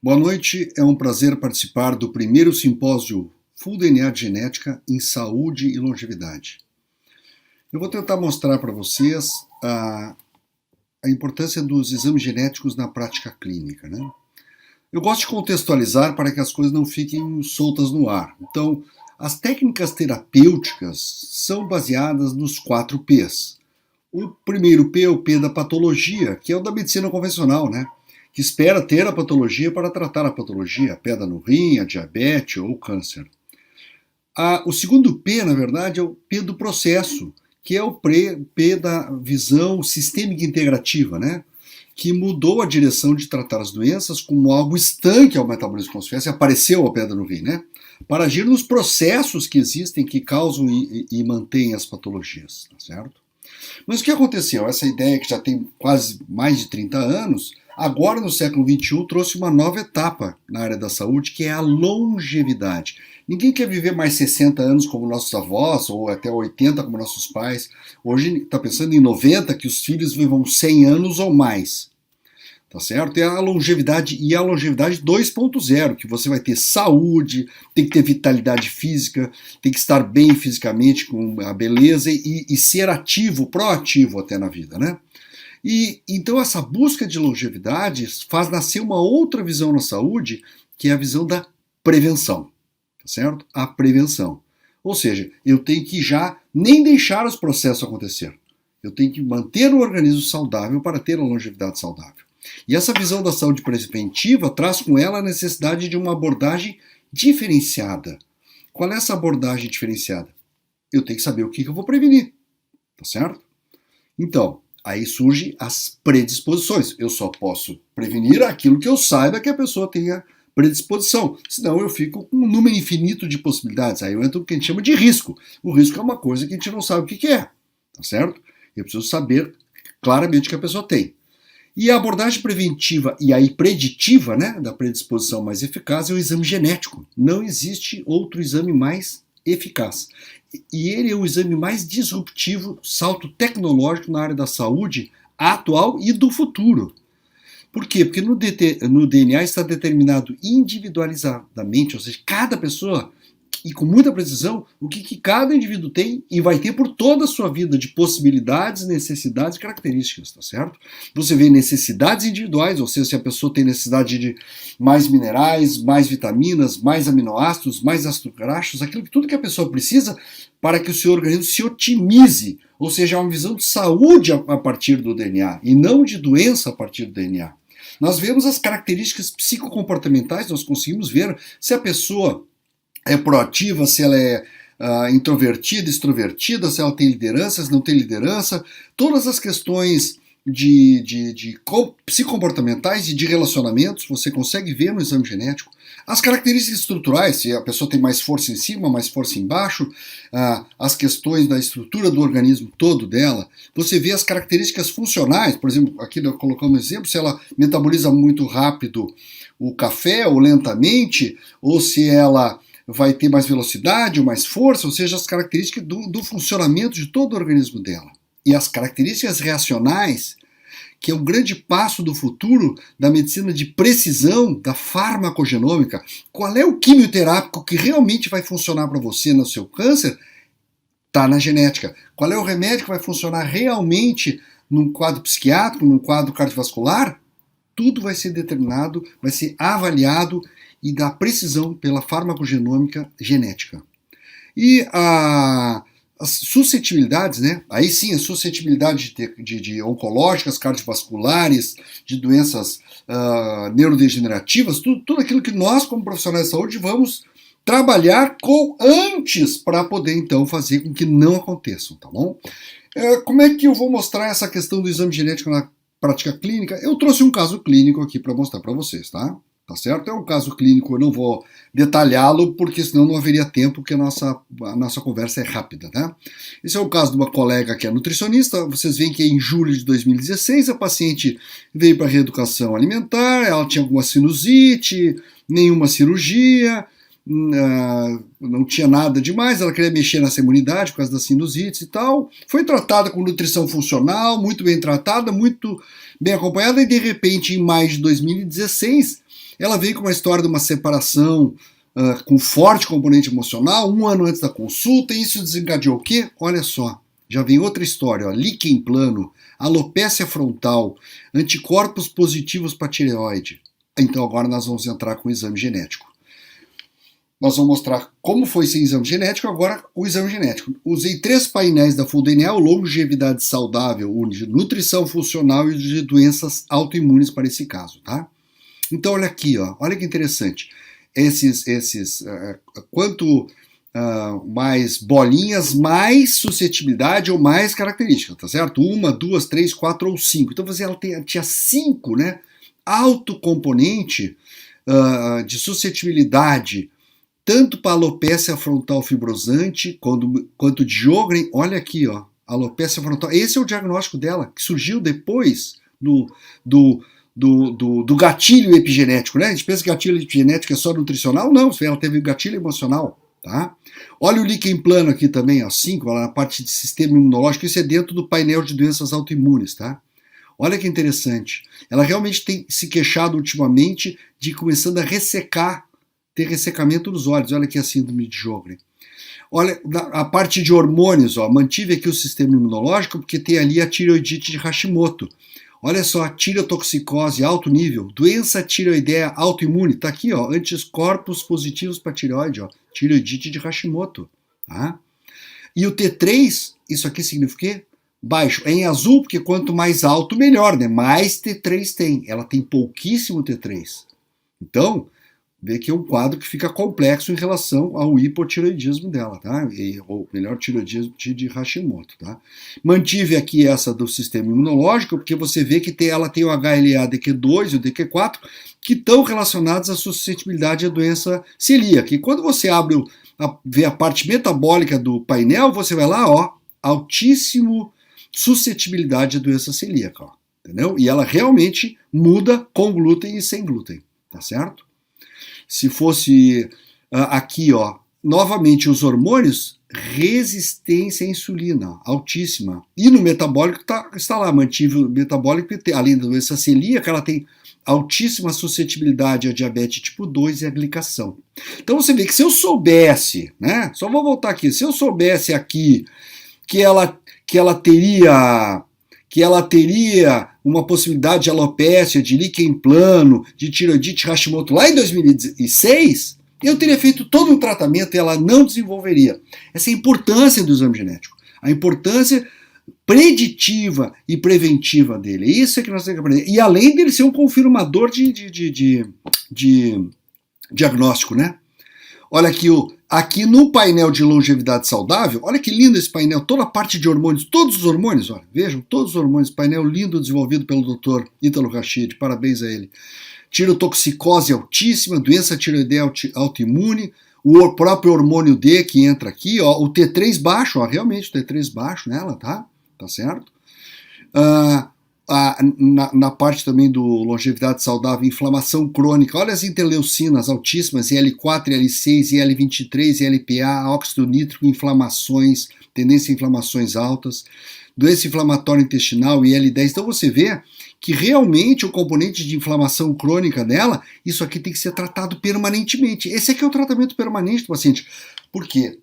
Boa noite, é um prazer participar do primeiro simpósio Full DNA de Genética em Saúde e Longevidade. Eu vou tentar mostrar para vocês a importância dos exames genéticos na prática clínica, né? Eu gosto de contextualizar para que as coisas não fiquem soltas no ar. Então, as técnicas terapêuticas são baseadas nos 4 P's. O primeiro P é o P da patologia, que é o da medicina convencional, né? Que espera ter a patologia para tratar a patologia, a pedra no rim, a diabetes ou o câncer. O segundo P, na verdade, é o P do processo, que é o P da visão sistêmica integrativa, né? Que mudou a direção de tratar as doenças como algo estanque ao metabolismo, como se tivesse apareceu a pedra no rim, né? Para agir nos processos que existem, que causam e mantêm as patologias, tá certo? Mas o que aconteceu? Essa ideia que já tem quase mais de 30 anos, agora no século XXI trouxe uma nova etapa na área da saúde, que é a longevidade. Ninguém quer viver mais 60 anos como nossos avós, ou até 80 como nossos pais. Hoje está pensando em 90, que os filhos vivam 100 anos ou mais. Tá certo? É a longevidade, e a longevidade 2.0, que você vai ter saúde, tem que ter vitalidade física, tem que estar bem fisicamente, com a beleza, e ser ativo, proativo até na vida, né? E então essa busca de longevidade faz nascer uma outra visão na saúde, que é a visão da prevenção, tá certo? A prevenção. Ou seja, eu tenho que já nem deixar os processos acontecer. Eu tenho que manter o organismo saudável para ter a longevidade saudável. E essa visão da saúde preventiva traz com ela a necessidade de uma abordagem diferenciada. Qual é essa abordagem diferenciada? Eu tenho que saber o que eu vou prevenir, tá certo? Então, aí surgem as predisposições. Eu só posso prevenir aquilo que eu saiba que a pessoa tenha predisposição. Senão eu fico com um número infinito de possibilidades. Aí eu entro no que a gente chama de risco. O risco é uma coisa que a gente não sabe o que é, tá certo? Eu preciso saber claramente o que a pessoa tem. E a abordagem preventiva e aí preditiva, né, da predisposição mais eficaz é o exame genético. Não existe outro exame mais eficaz. E ele é o exame mais disruptivo, salto tecnológico na área da saúde atual e do futuro. Por quê? Porque no DNA está determinado individualizadamente, ou seja, cada pessoa, e com muita precisão, o que cada indivíduo tem e vai ter por toda a sua vida de possibilidades, necessidades e características, tá certo? Você vê necessidades individuais, ou seja, se a pessoa tem necessidade de mais minerais, mais vitaminas, mais aminoácidos, mais ácidos graxos, tudo que a pessoa precisa para que o seu organismo se otimize, ou seja, uma visão de saúde a partir do DNA e não de doença a partir do DNA. Nós vemos as características psicocomportamentais, nós conseguimos ver se a pessoa é proativa, se ela é introvertida, extrovertida, se ela tem liderança, se não tem liderança, todas as questões psicocomportamentais e de relacionamentos, você consegue ver no exame genético. As características estruturais, se a pessoa tem mais força em cima, mais força embaixo, as questões da estrutura do organismo todo dela, você vê as características funcionais, por exemplo, aqui nós colocamos um exemplo, se ela metaboliza muito rápido o café ou lentamente, ou se ela vai ter mais velocidade ou mais força, ou seja, as características do funcionamento de todo o organismo dela. E as características reacionais, que é um grande passo do futuro da medicina de precisão, da farmacogenômica. Qual é o quimioterápico que realmente vai funcionar para você no seu câncer? Está na genética. Qual é o remédio que vai funcionar realmente num quadro psiquiátrico, num quadro cardiovascular? Tudo vai ser determinado, vai ser avaliado e da precisão pela farmacogenômica genética. E as suscetibilidades, né? Aí sim, a suscetibilidade de oncológicas, cardiovasculares, de doenças neurodegenerativas, tudo aquilo que nós, como profissionais de saúde, vamos trabalhar com antes para poder, então, fazer com que não aconteçam, tá bom? Como é que eu vou mostrar essa questão do exame genético na prática clínica? Eu trouxe um caso clínico aqui para mostrar para vocês, tá? Tá certo? É um caso clínico, eu não vou detalhá-lo, porque senão não haveria tempo, porque a nossa conversa é rápida, né? Esse é o caso de uma colega que é nutricionista. Vocês veem que em julho de 2016 a paciente veio para a reeducação alimentar, ela tinha alguma sinusite, nenhuma cirurgia, não tinha nada demais, ela queria mexer nessa imunidade por causa da sinusite e tal. Foi tratada com nutrição funcional, muito bem tratada, muito bem acompanhada, e de repente, em maio de 2016, Ela veio com uma história de uma separação com forte componente emocional, 1 ano antes da consulta, e isso desencadeou o quê? Olha só, já vem outra história, ó, líquen plano, alopécia frontal, anticorpos positivos para tireoide. Então agora nós vamos entrar com o exame genético. Nós vamos mostrar como foi esse exame genético, agora o exame genético. Usei 3 painéis da Full DNA, o longevidade saudável, o de nutrição funcional e o de doenças autoimunes para esse caso, tá? Então olha aqui, ó, olha que interessante. Quanto mais bolinhas, mais suscetibilidade ou mais característica, tá certo? 1, 2, 3, 4 ou 5. Então ela tinha 5, né? Alto componente de suscetibilidade, tanto para alopécia frontal fibrosante quanto de Sjögren. Olha aqui, ó, alopécia frontal. Esse é o diagnóstico dela, que surgiu depois do gatilho epigenético, né? A gente pensa que gatilho epigenético é só nutricional, não, ela teve gatilho emocional, tá? Olha o líquen plano aqui também, ó, 5, na parte de sistema imunológico, isso é dentro do painel de doenças autoimunes, tá? Olha que interessante. Ela realmente tem se queixado ultimamente de começando a ressecar, ter ressecamento dos olhos. Olha aqui a síndrome de Sjögren. Olha, a parte de hormônios, ó, mantive aqui o sistema imunológico porque tem ali a tireoidite de Hashimoto. Olha só, tireotoxicose alto nível, doença tireoideia autoimune, tá aqui, ó, anticorpos positivos para tireoide, ó, tireoidite de Hashimoto, tá? E o T3, isso aqui significa o quê? Baixo. É em azul, porque quanto mais alto, melhor, né? Mais T3 tem. Ela tem pouquíssimo T3. Então, vê que é um quadro que fica complexo em relação ao hipotireoidismo dela, tá? Ou melhor, tireoidismo de Hashimoto, tá? Mantive aqui essa do sistema imunológico, porque você vê que ela tem o HLA-DQ2 e o DQ4, que estão relacionados à suscetibilidade à doença celíaca. E quando você vê a parte metabólica do painel, você vai lá, ó, altíssimo suscetibilidade à doença celíaca, ó, entendeu? E ela realmente muda com glúten e sem glúten, tá certo? Se fosse aqui, ó, novamente os hormônios, resistência à insulina, altíssima. E no metabólico está lá, mantive o metabólico, além da doença celíaca, ela tem altíssima suscetibilidade à diabetes tipo 2 e à glicação. Então você vê que se eu soubesse, né, só vou voltar aqui, se eu soubesse aqui que ela teria uma possibilidade de alopécia, de líquen plano, de tireoidite Hashimoto lá em 2006, eu teria feito todo um tratamento e ela não desenvolveria. Essa é a importância do exame genético, a importância preditiva e preventiva dele. Isso é que nós temos que aprender. E além dele ser um confirmador de diagnóstico, né? Olha aqui no painel de longevidade saudável, olha que lindo esse painel, toda a parte de hormônios, todos os hormônios, olha, vejam, todos os hormônios, painel lindo desenvolvido pelo Dr. Ítalo Rachid, parabéns a ele. Tireotoxicose altíssima, doença tireoideia autoimune, o próprio hormônio D que entra aqui, ó, o T3 baixo, ó, realmente o T3 baixo nela, tá? Tá certo? Na parte também do longevidade saudável, inflamação crônica, olha as interleucinas altíssimas, IL4, IL6, IL23, ILPA, óxido nítrico, inflamações, tendência a inflamações altas, doença inflamatória intestinal, IL10. Então você vê que realmente o componente de inflamação crônica dela, isso aqui tem que ser tratado permanentemente. Esse aqui é o tratamento permanente do paciente, porque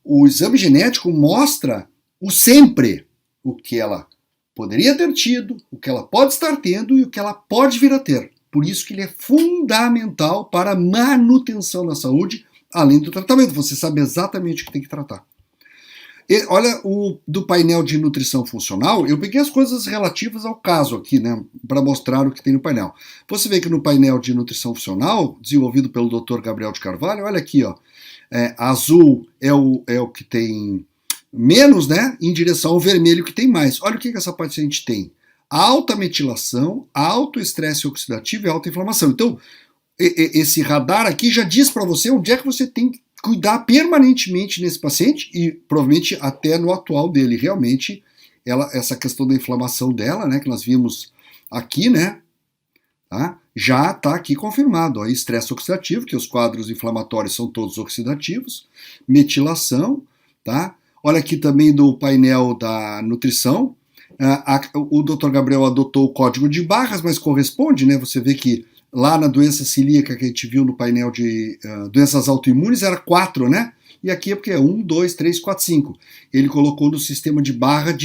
o exame genético mostra o sempre, o que ela poderia ter tido, o que ela pode estar tendo e o que ela pode vir a ter. Por isso que ele é fundamental para a manutenção da saúde, além do tratamento. Você sabe exatamente o que tem que tratar. Olha do painel de nutrição funcional, eu peguei as coisas relativas ao caso aqui, né, para mostrar o que tem no painel. Você vê que no painel de nutrição funcional, desenvolvido pelo Dr. Gabriel de Carvalho, olha aqui, ó, azul é o que tem menos, né, em direção ao vermelho que tem mais. Olha o que essa paciente tem. Alta metilação, alto estresse oxidativo e alta inflamação. Então, esse radar aqui já diz para você onde é que você tem que cuidar permanentemente nesse paciente e provavelmente até no atual dele. Realmente, essa questão da inflamação dela, né, que nós vimos aqui, né, tá, já está aqui confirmado. Ó, estresse oxidativo, que os quadros inflamatórios são todos oxidativos, metilação, tá? Olha aqui também do painel da nutrição. O Dr. Gabriel adotou o código de barras, mas corresponde, né? Você vê que lá na doença celíaca que a gente viu no painel de doenças autoimunes era 4, né? E aqui é porque é 1, 2, 3, 4, 5. Ele colocou no sistema de barra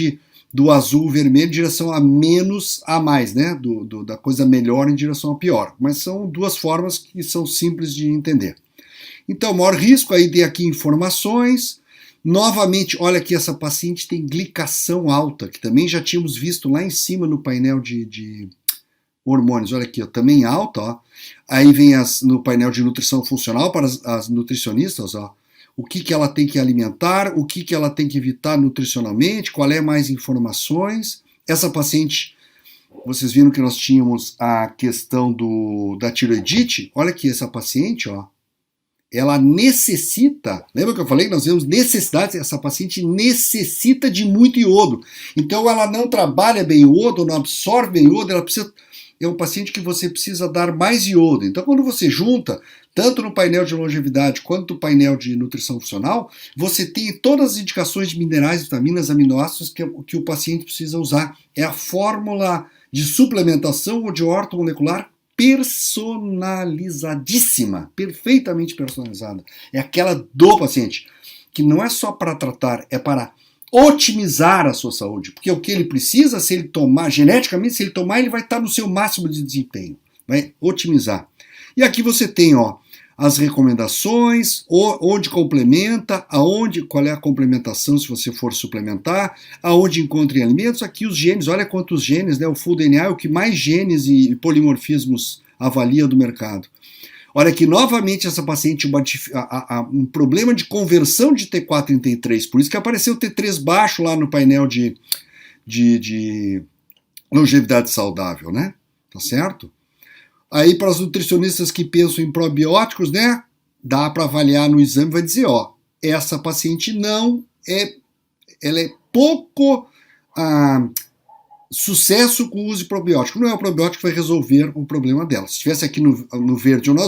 do azul vermelho em direção a menos a mais, né? Da coisa melhor em direção a pior. Mas são duas formas que são simples de entender. Então, maior risco, aí tem aqui informações. Novamente, olha que essa paciente tem glicação alta, que também já tínhamos visto lá em cima no painel de hormônios. Olha aqui, ó, também alta. Ó. Aí vem no painel de nutrição funcional para as nutricionistas, ó, o que ela tem que alimentar, o que ela tem que evitar nutricionalmente, qual é mais informações. Essa paciente, vocês viram que nós tínhamos a questão da tiroidite. Olha aqui, essa paciente, ó, ela necessita, lembra que eu falei que nós temos necessidades? Essa paciente necessita de muito iodo. Então ela não trabalha bem iodo, não absorve bem iodo, ela precisa, é um paciente que você precisa dar mais iodo. Então quando você junta, tanto no painel de longevidade quanto no painel de nutrição funcional, você tem todas as indicações de minerais, vitaminas, aminoácidos que o paciente precisa usar. É a fórmula de suplementação ou de ortomolecular personalizadíssima, perfeitamente personalizada. É aquela do paciente, que não é só para tratar, é para otimizar a sua saúde, porque o que ele precisa, se ele tomar, geneticamente, se ele tomar, ele vai estar no seu máximo de desempenho, vai otimizar. E aqui você tem, ó, as recomendações, onde complementa, qual é a complementação se você for suplementar, aonde encontra em alimentos, aqui os genes, olha quantos genes, né? O Full DNA é o que mais genes e polimorfismos avalia do mercado. Olha aqui, novamente essa paciente um problema de conversão de T4-33, por isso que apareceu T3 baixo lá no painel de longevidade saudável, né? Tá certo? Aí para os nutricionistas que pensam em probióticos, né, dá para avaliar no exame, vai dizer, ó, essa paciente ela é pouco sucesso com o uso de probiótico. Não é o probiótico que vai resolver o problema dela. Se estivesse aqui no verde ou no